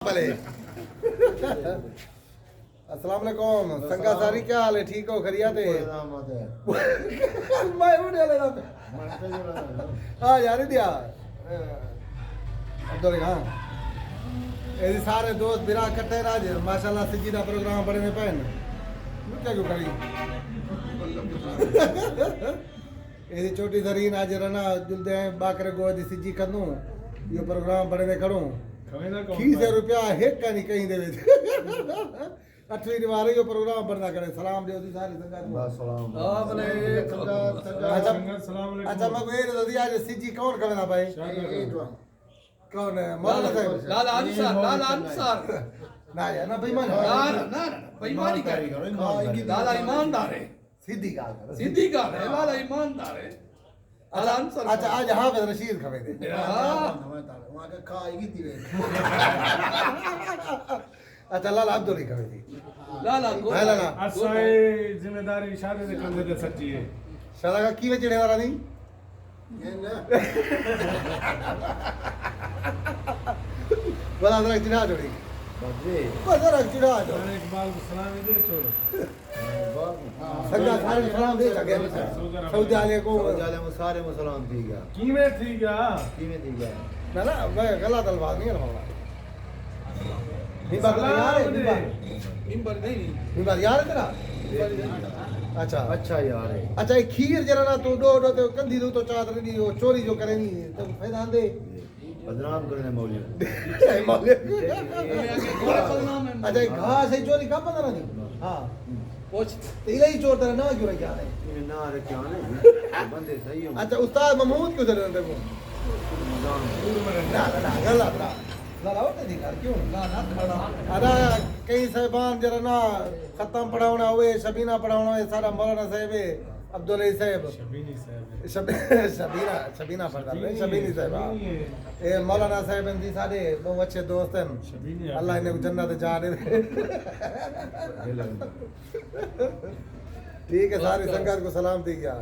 भले अस्सलाम वालेकुम संगा सारी क्या हाल है? ठीक हो? खरिया थे मैं उड़े लेना हां यार दिया अब्दुल हां ये सारे दोस्त बिरा इकट्ठे राज माशाल्लाह सिजी दा प्रोग्राम बड़े ने पहन क्या क्यों करी ये छोटी जरीन आज रना जुलदे बाकरे गोदी सिजी कदू ये प्रोग्राम बड़े ने करूं ₹30 हेक का नहीं कहीं दे अठवीं निवारे यो प्रोग्राम बढ़ना करे सलाम दे दी सारी संगत सलाम आपने अच्छा मैं वेर दी आज सीजी कौन करना भाई कौन है मौलाना साहब लाला अंसार ना यार ना बेईमान ना बेईमानी करेगा लाला ईमानदार है सीधी गाल है लाला ईमानदार है लाला अंसार अच्छा आज हाफिज रशीद खवे दे वहां का खाएगी थी अच्छा लाला अब्दुल ही खवे थी लाला लाला असाई जिम्मेदारी शादी दे कंधे ते सच्ची है शाला का की चढ़े वाला नहीं ये ना बड़ा जरा चिढ़ा जोड़ी बाबे बड़ा जरा चिढ़ा जो मैंने इकबाल को सलाम दे छोड़ संगा सारे सलाम दे सके सऊदी अरब को जाले में सारे मुसलमान थी गया कीमे थी क्या कीमे थी गया ना ना मैं गलत अल्फाज नहीं लफाऊंगा मिंबर यार है मिंबर नहीं मिंबर यार है तेरा अच्छा अच्छा यार है अच्छा ये खीर जरा ना तू डो डो ते कंधी दो तो चादर दी वो चोरी जो करे नहीं तो फायदा दे बदनाम करने मौलिया मौले ये आगे घोड़ा बदनाम है अच्छा ये घास है चोरी का पता नहीं हां पोछ तेरा ही चोर तेरा ना क्यों क्या है ये ना रखे आने बंदे सही हो अच्छा उस्ताद महमूद क्यों दे देखो ना ना गलत ना लाला होते थी यार क्यों ना खड़ा अरे कई साहिबान जरा ना खत्म पढ़ावना हुए शबीना पढ़ावना हुए सारा मौलाना साहब अब्दुल साहब शबीनी साहब शबीना पढ़ता है शबीनी साहब ये मौलाना साहब जी सारे बहुत अच्छे दोस्त हैं शबीनी अल्लाह इन्हें जन्नत जा दे ठीक है सारी संगत को सलाम दी गया